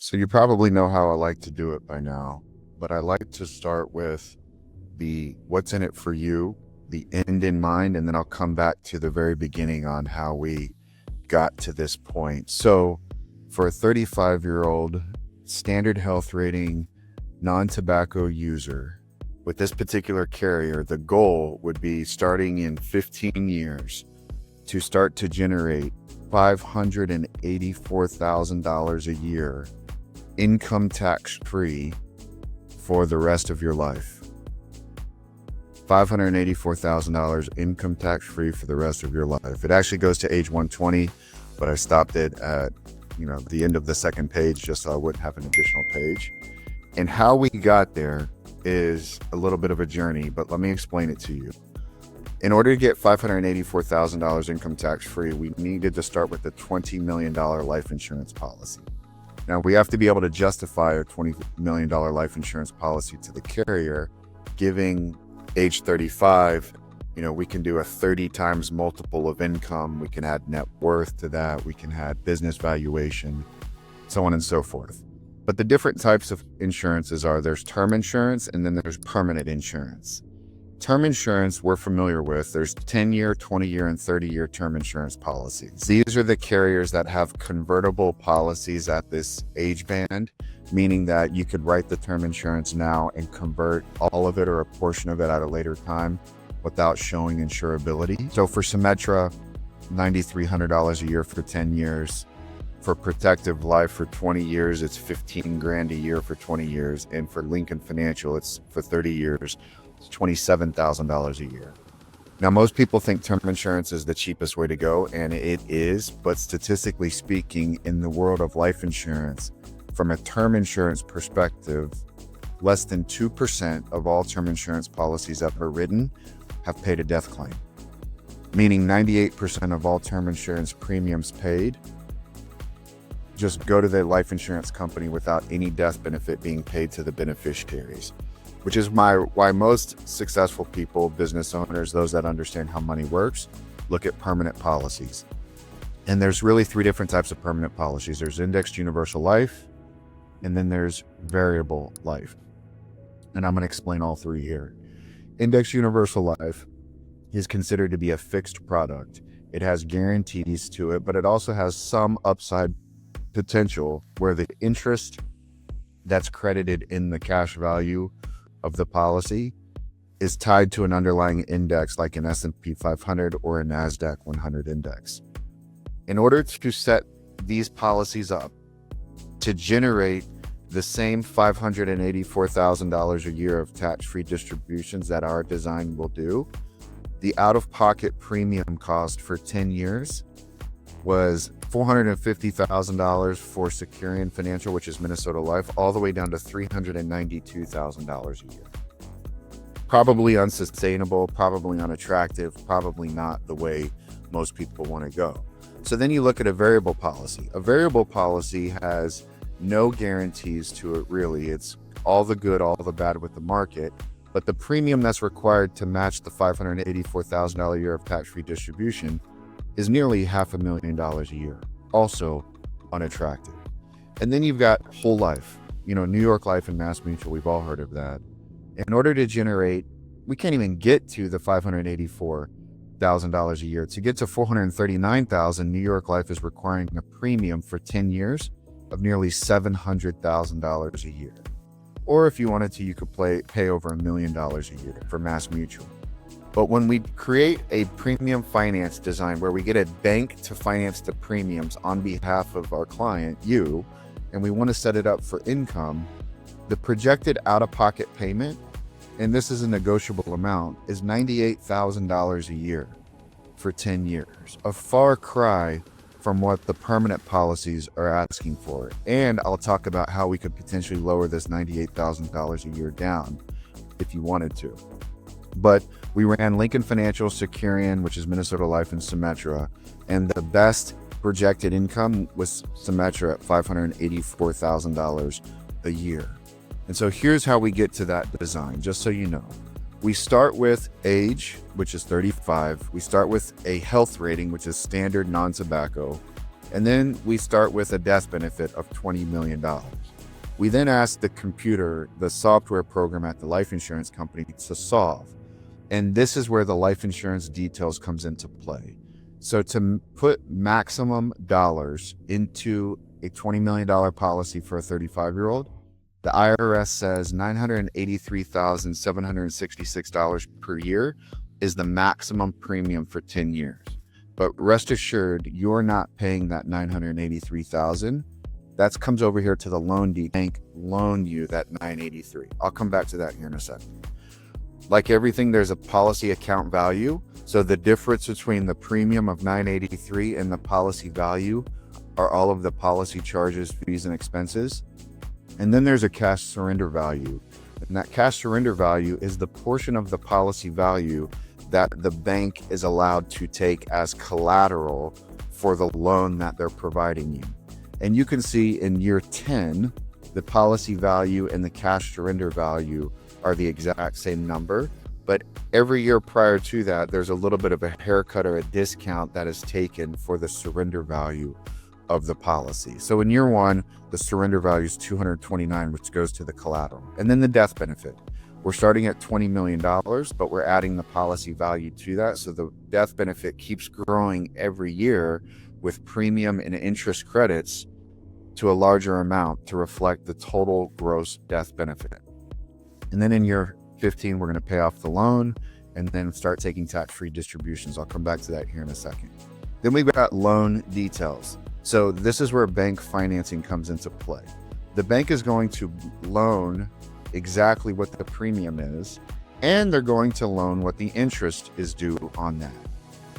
So you probably know how I like to do it by now, but I like to start with the what's in it for you, the end in mind, and then I'll come back to the very beginning on how we got to this point. So for a 35-year-old standard health rating, non-tobacco user with this particular carrier, the goal would be starting in 15 years to start to generate $584,000 a year income tax free for the rest of your life. $584,000 income tax free for the rest of your life. It actually goes to age 120, but I stopped it at the end of the second page just so I wouldn't have an additional page. And how we got there is a little bit of a journey, but let me explain it to you. In order to get $584,000 income tax free, we needed to start with a $20 million life insurance policy. Now, we have to be able to justify a $20 million life insurance policy to the carrier, giving age 35, we can do a 30 times multiple of income. We can add net worth to that. We can add business valuation, so on and so forth. But the different types of insurances there's term insurance and then there's permanent insurance. Term insurance we're familiar with. There's 10-year, 20-year, and 30-year term insurance policies. These are the carriers that have convertible policies at this age band, meaning that you could write the term insurance now and convert all of it or a portion of it at a later time without showing insurability. So for Symetra, $9,300 a year for 10 years. For Protective Life for 20 years, it's $15,000 a year for 20 years. And for Lincoln Financial, it's for 30 years. It's $27,000 a year. Now, most people think term insurance is the cheapest way to go, and it is, but statistically speaking, in the world of life insurance, from a term insurance perspective, less than 2% of all term insurance policies ever written have paid a death claim, meaning 98% of all term insurance premiums paid just go to the life insurance company without any death benefit being paid to the beneficiaries. Which is why most successful people, business owners, those that understand how money works, look at permanent policies. And there's really three different types of permanent policies. There's indexed universal life, and then there's variable life. And I'm going to explain all three here. Indexed universal life is considered to be a fixed product. It has guarantees to it, but it also has some upside potential where the interest that's credited in the cash value of the policy is tied to an underlying index like an S&P 500 or a NASDAQ 100 index. In order to set these policies up to generate the same $584,000 a year of tax-free distributions that our design will do, the out-of-pocket premium cost for 10 years was $450,000 for Securian Financial, which is Minnesota Life, all the way down to $392,000 a year. Probably unsustainable, probably unattractive, probably not the way most people want to go. So then you look at a variable policy. A variable policy has no guarantees to it, really. It's all the good, all the bad with the market. But the premium that's required to match the $584,000 a year of tax-free distribution is nearly $500,000 a year, also unattractive. And then you've got whole life, New York Life and Mass Mutual, we've all heard of that. In order to generate, we can't even get to the $584,000 a year. To get to $439,000, New York Life is requiring a premium for 10 years of nearly $700,000 a year. Or if you wanted to, you could pay over $1 million a year for Mass Mutual. But when we create a premium finance design where we get a bank to finance the premiums on behalf of our client, you, and we want to set it up for income, the projected out-of-pocket payment, and this is a negotiable amount, is $98,000 a year for 10 years. A far cry from what the permanent policies are asking for. And I'll talk about how we could potentially lower this $98,000 a year down if you wanted to. But we ran Lincoln Financial, Securian, which is Minnesota Life, and Symetra, and the best projected income was Symetra at $584,000 a year. And so here's how we get to that design, just so you know. We start with age, which is 35. We start with a health rating, which is standard non-tobacco. And then we start with a death benefit of $20 million. We then ask the computer, the software program at the life insurance company, to solve. And this is where the life insurance details comes into play. So to put maximum dollars into a $20 million policy for a 35-year-old, the IRS says $983,766 per year is the maximum premium for 10 years. But rest assured, you're not paying that $983,000. That comes over here to the loan bank loan you that $983,000. I'll come back to that here in a second. Like everything, there's a policy account value. So the difference between the premium of $983,000 and the policy value are all of the policy charges, fees, and expenses. And then there's a cash surrender value. And that cash surrender value is the portion of the policy value that the bank is allowed to take as collateral for the loan that they're providing you. And you can see in year 10, the policy value and the cash surrender value are the exact same number. But every year prior to that, there's a little bit of a haircut or a discount that is taken for the surrender value of the policy. So in year 1, the surrender value is $229, which goes to the collateral. And then the death benefit. We're starting at $20 million, but we're adding the policy value to that. So the death benefit keeps growing every year with premium and interest credits to a larger amount to reflect the total gross death benefit. And then in year 15, we're going to pay off the loan and then start taking tax-free distributions. I'll come back to that here in a second. Then we've got loan details. So this is where bank financing comes into play. The bank is going to loan exactly what the premium is, and they're going to loan what the interest is due on that.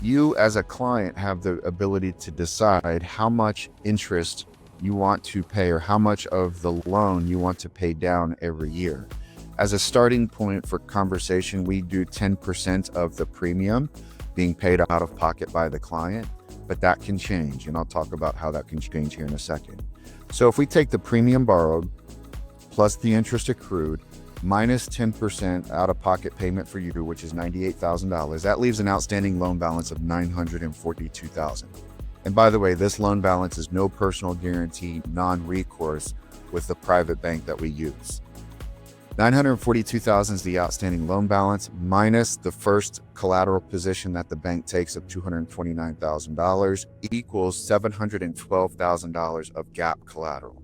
You as a client have the ability to decide how much interest you want to pay or how much of the loan you want to pay down every year. As a starting point for conversation, we do 10% of the premium being paid out of pocket by the client, but that can change, and I'll talk about how that can change here in a second. So if we take the premium borrowed plus the interest accrued minus 10% out-of-pocket payment for you, which is $98,000, that leaves an outstanding loan balance of $942,000. And by the way, this loan balance is no personal guarantee, non-recourse with the private bank that we use. $942,000 is the outstanding loan balance minus the first collateral position that the bank takes of $229,000 equals $712,000 of gap collateral.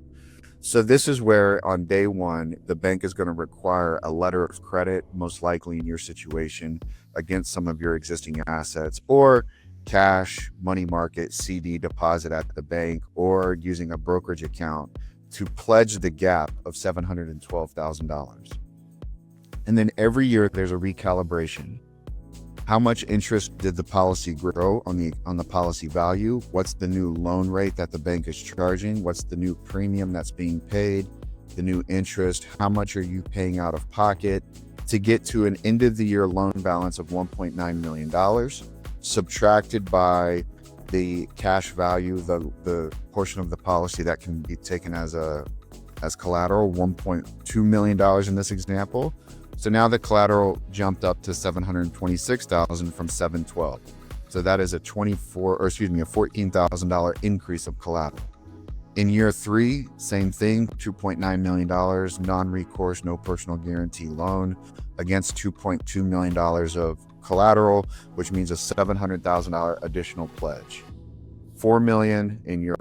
So this is where on day one, the bank is going to require a letter of credit, most likely in your situation, against some of your existing assets, or cash, money market, CD deposit at the bank, or using a brokerage account to pledge the gap of $712,000. And then every year there's a recalibration. How much interest did the policy grow on the policy value? What's the new loan rate that the bank is charging? What's the new premium that's being paid? The new interest? How much are you paying out of pocket to get to an end of the year loan balance of $1.9 million, subtracted by the cash value, the portion of the policy that can be taken as collateral, $1.2 million in this example. So now the collateral jumped up to $726,000 from $712,000. So that is a $14,000 increase of collateral. In year 3, same thing, $2.9 million, non-recourse, no personal guarantee loan against $2.2 million of collateral, which means a $700,000 additional pledge. $4 million in year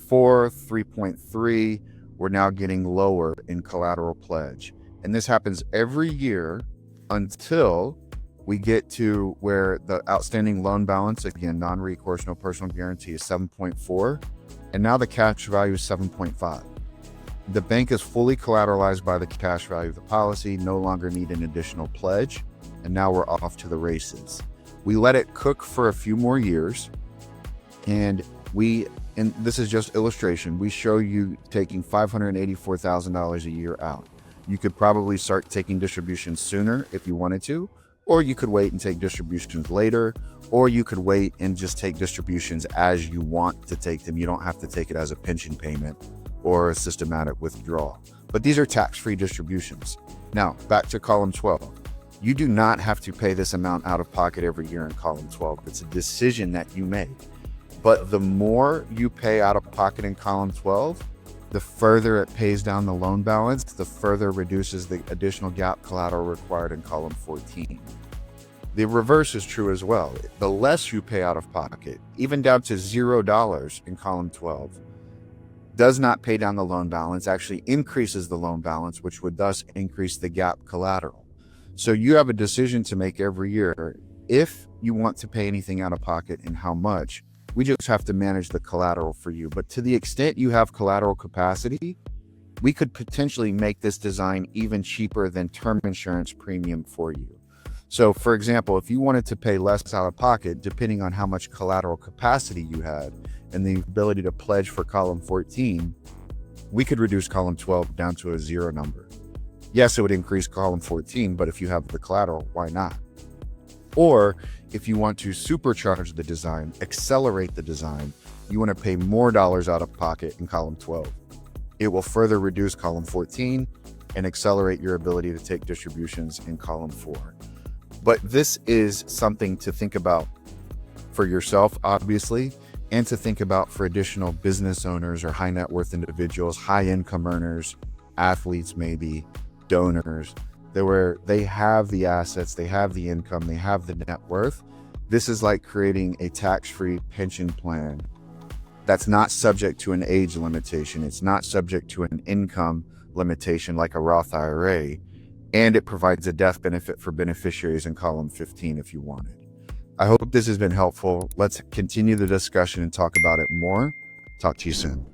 4, 3.3, we're now getting lower in collateral pledge. And this happens every year until we get to where the outstanding loan balance, again, non-recourse, no personal guarantee, is 7.4. And now the cash value is 7.5. The bank is fully collateralized by the cash value of the policy, no longer need an additional pledge. And now we're off to the races. We let it cook for a few more years. And this is just illustration, we show you taking $584,000 a year out. You could probably start taking distributions sooner if you wanted to, or you could wait and take distributions later, or you could wait and just take distributions as you want to take them. You don't have to take it as a pension payment or a systematic withdrawal. But these are tax-free distributions. Now, back to column 12. You do not have to pay this amount out of pocket every year in column 12. It's a decision that you make. But the more you pay out of pocket in column 12, the further it pays down the loan balance, the further it reduces the additional gap collateral required in column 14. The reverse is true as well. The less you pay out of pocket, even down to $0 in column 12, does not pay down the loan balance, actually increases the loan balance, which would thus increase the gap collateral. So you have a decision to make every year if you want to pay anything out of pocket and how much. We just have to manage the collateral for you. But to the extent you have collateral capacity, we could potentially make this design even cheaper than term insurance premium for you. So for example, if you wanted to pay less out of pocket, depending on how much collateral capacity you had and the ability to pledge for column 14, we could reduce column 12 down to a 0 number. Yes, it would increase column 14, but if you have the collateral, why not? Or if you want to supercharge the design, accelerate the design, you want to pay more dollars out of pocket in column 12. It will further reduce column 14 and accelerate your ability to take distributions in column 4. But this is something to think about for yourself, obviously, and to think about for additional business owners or high net worth individuals, high income earners, athletes, maybe donors, where they have the assets, they have the income, they have the net worth. This is like creating a tax-free pension plan that's not subject to an age limitation. It's not subject to an income limitation like a Roth IRA. And it provides a death benefit for beneficiaries in column 15 if you want it. I hope this has been helpful. Let's continue the discussion and talk about it more. Talk to you soon.